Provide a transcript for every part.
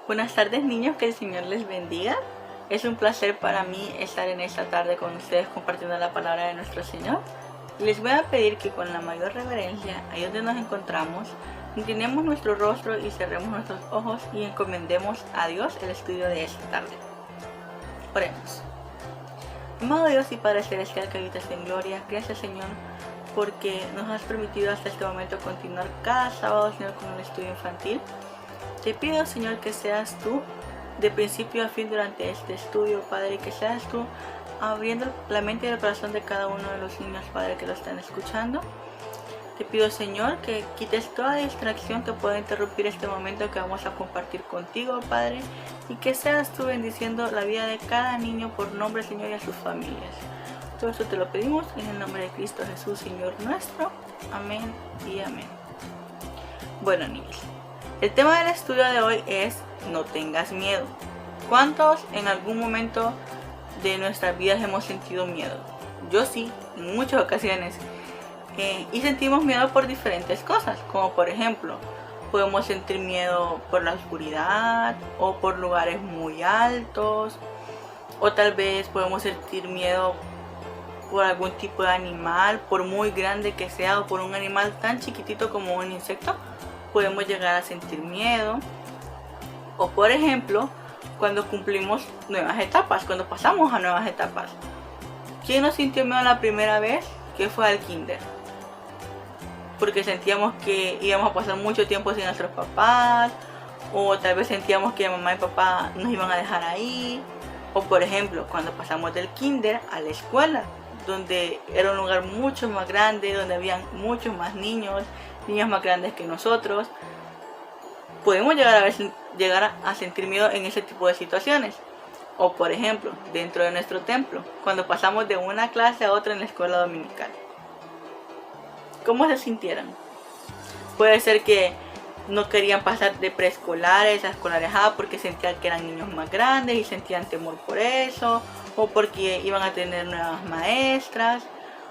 Buenas tardes, niños, que el Señor les bendiga. Es un placer para mí estar en esta tarde con ustedes compartiendo la palabra de nuestro Señor. Les voy a pedir que con la mayor reverencia, ahí donde nos encontramos, inclinemos nuestro rostro y cerremos nuestros ojos y encomendemos a Dios el estudio de esta tarde. Oremos. Amado Dios y Padre Celestial que habitas en gloria, gracias, Señor, porque nos has permitido hasta este momento continuar cada sábado, Señor, con el estudio infantil. Te pido, Señor, que seas tú de principio a fin durante este estudio, Padre, que seas tú abriendo la mente y el corazón de cada uno de los niños, Padre, que lo están escuchando. Te pido, Señor, que quites toda distracción que pueda interrumpir este momento que vamos a compartir contigo, Padre, y que seas tú bendiciendo la vida de cada niño por nombre, Señor, y a sus familias. Todo eso te lo pedimos en el nombre de Cristo Jesús, Señor nuestro. Amén y amén. Bueno, niños, el tema del estudio de hoy es no tengas miedo. ¿Cuántos en algún momento de nuestras vidas hemos sentido miedo? Yo sí, en muchas ocasiones. Y sentimos miedo por diferentes cosas, como por ejemplo, podemos sentir miedo por la oscuridad o por lugares muy altos, o tal vez podemos sentir miedo por algún tipo de animal, por muy grande que sea, o por un animal tan chiquitito como un insecto, podemos llegar a sentir miedo. O por ejemplo, cuando cumplimos nuevas etapas, cuando pasamos a nuevas etapas. ¿Quién nos sintió miedo la primera vez que fue al kinder? Porque sentíamos que íbamos a pasar mucho tiempo sin nuestros papás, o tal vez sentíamos que mamá y papá nos iban a dejar ahí. O por ejemplo, cuando pasamos del kinder a la escuela, donde era un lugar mucho más grande, donde habían muchos más niños más grandes que nosotros, podemos llegar a sentir miedo en ese tipo de situaciones. O por ejemplo, dentro de nuestro templo, cuando pasamos de una clase a otra en la escuela dominical. ¿Cómo se sintieron? Puede ser que no querían pasar de preescolares a escolares A porque sentían que eran niños más grandes y sentían temor por eso, o porque iban a tener nuevas maestras,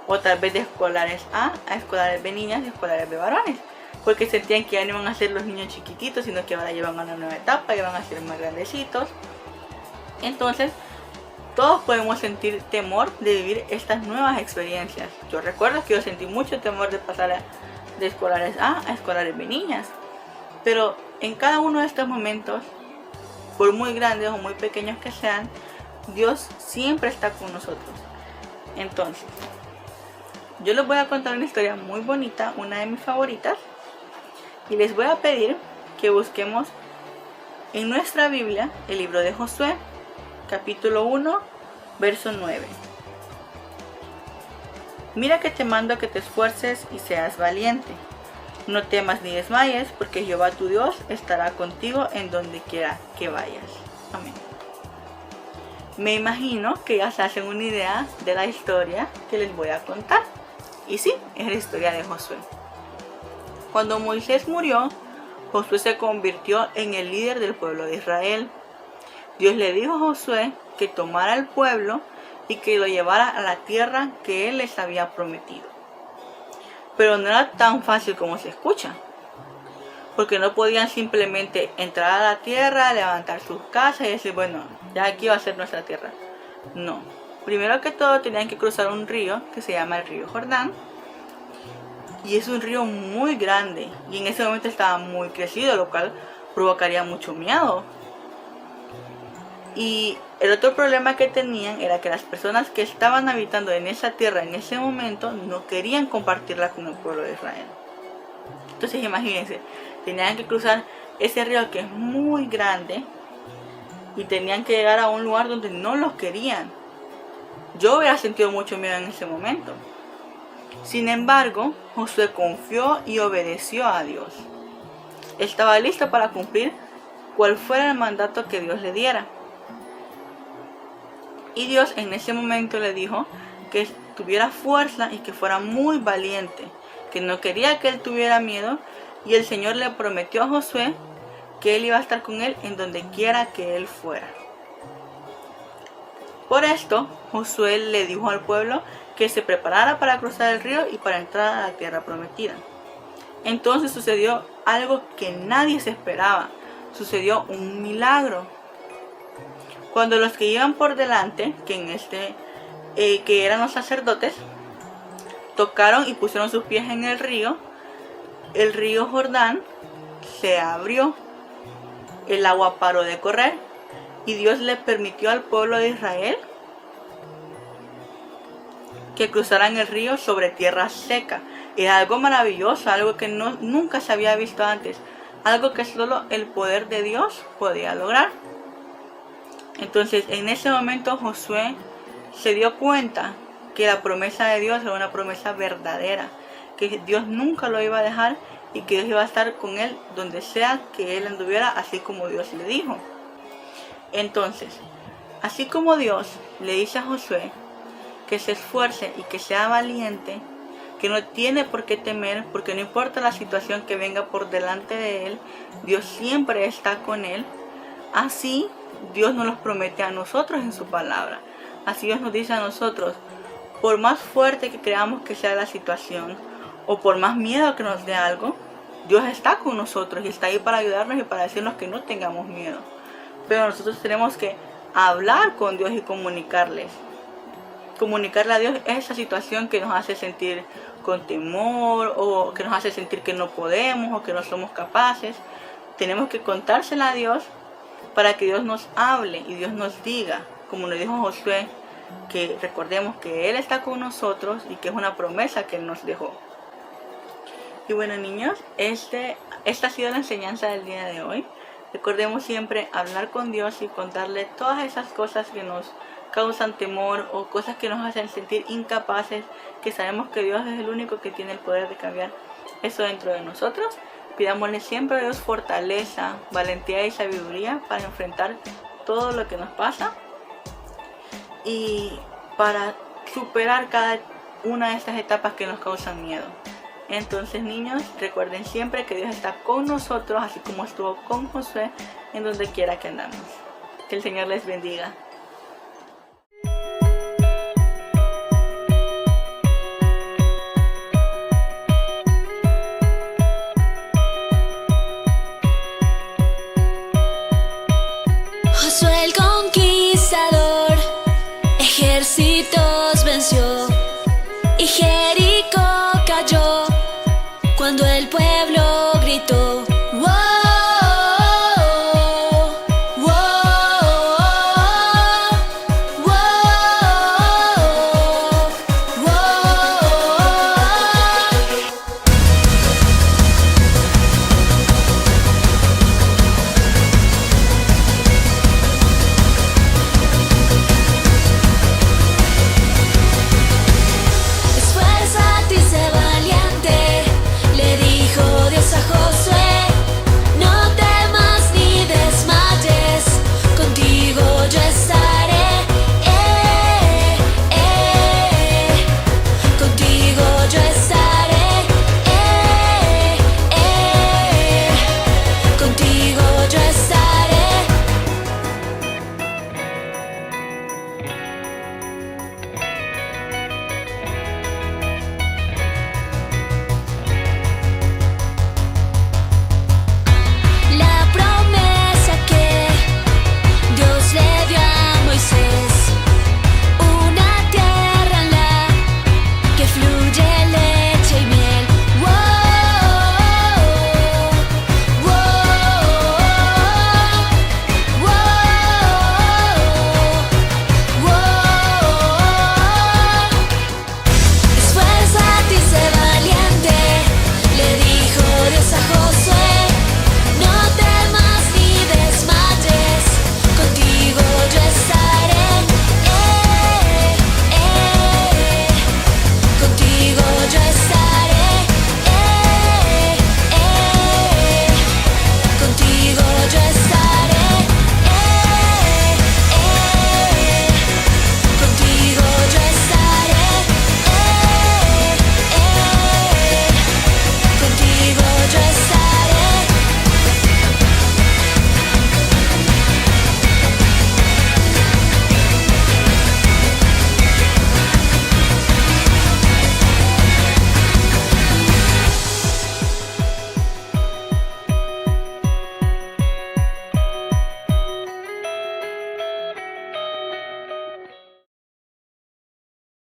o tal vez de escolares A escolares B niñas y escolares B varones, porque sentían que ya no iban a ser los niños chiquititos, sino que ahora llevan a una nueva etapa, y van a ser más grandecitos. Entonces, todos podemos sentir temor de vivir estas nuevas experiencias. Yo recuerdo que yo sentí mucho temor de pasar de escolares A escolares B niñas. Pero en cada uno de estos momentos, por muy grandes o muy pequeños que sean, Dios siempre está con nosotros. Entonces, yo les voy a contar una historia muy bonita, una de mis favoritas. Y les voy a pedir que busquemos en nuestra Biblia el libro de Josué, capítulo 1, verso 9. Mira que te mando a que te esfuerces y seas valiente. No temas ni desmayes, porque Jehová tu Dios estará contigo en donde quiera que vayas. Amén. Me imagino que ya se hacen una idea de la historia que les voy a contar. Y sí, es la historia de Josué. Cuando Moisés murió, Josué se convirtió en el líder del pueblo de Israel. Dios le dijo a Josué que tomara al pueblo y que lo llevara a la tierra que él les había prometido. Pero no era tan fácil como se escucha, porque no podían simplemente entrar a la tierra, levantar sus casas y decir, bueno, ya aquí va a ser nuestra tierra. No. Primero que todo tenían que cruzar un río que se llama el río Jordán. Y es un río muy grande y en ese momento estaba muy crecido, lo cual provocaría mucho miedo. Y el otro problema que tenían era que las personas que estaban habitando en esa tierra en ese momento no querían compartirla con el pueblo de Israel. Entonces imagínense, tenían que cruzar ese río que es muy grande y tenían que llegar a un lugar donde no los querían. Yo hubiera sentido mucho miedo en ese momento. Sin embargo, Josué confió y obedeció a Dios. Estaba listo para cumplir cual fuera el mandato que Dios le diera. Y Dios en ese momento le dijo que tuviera fuerza y que fuera muy valiente, que no quería que él tuviera miedo, y el Señor le prometió a Josué que él iba a estar con él en donde quiera que él fuera. Por esto, Josué le dijo al pueblo que se preparara para cruzar el río y para entrar a la tierra prometida. Entonces sucedió algo que nadie se esperaba. sucedió un milagro. Cuando los que iban por delante, que eran los sacerdotes, tocaron y pusieron sus pies en el río Jordán se abrió, el agua paró de correr y Dios le permitió al pueblo de Israel que cruzaran el río sobre tierra seca. Era algo maravilloso, algo que nunca se había visto antes, algo que solo el poder de Dios podía lograr. Entonces, en ese momento Josué se dio cuenta que la promesa de Dios era una promesa verdadera, que Dios nunca lo iba a dejar y que Dios iba a estar con él donde sea que él anduviera, así como Dios le dijo. Entonces, así como Dios le dice a Josué que se esfuerce y que sea valiente, que no tiene por qué temer, porque no importa la situación que venga por delante de él, Dios siempre está con él. Así Dios nos los promete a nosotros en su palabra. Así Dios nos dice a nosotros, por más fuerte que creamos que sea la situación, o por más miedo que nos dé algo, Dios está con nosotros y está ahí para ayudarnos y para decirnos que no tengamos miedo. Pero nosotros tenemos que hablar con Dios y comunicarle a Dios esa situación que nos hace sentir con temor, o que nos hace sentir que no podemos o que no somos capaces. Tenemos que contársela a Dios para que Dios nos hable y Dios nos diga, como nos dijo Josué, que recordemos que Él está con nosotros y que es una promesa que Él nos dejó. Y bueno, niños, esta ha sido la enseñanza del día de hoy. Recordemos siempre hablar con Dios y contarle todas esas cosas que nos causan temor o cosas que nos hacen sentir incapaces, que sabemos que Dios es el único que tiene el poder de cambiar eso dentro de nosotros. Pidámosle siempre a Dios fortaleza, valentía y sabiduría para enfrentar todo lo que nos pasa y para superar cada una de estas etapas que nos causan miedo. Entonces, niños, recuerden siempre que Dios está con nosotros, así como estuvo con Josué en donde quiera que andamos. Que el Señor les bendiga. Josué el conquistador, ejércitos venció y Jericó cayó cuando el pueblo gritó.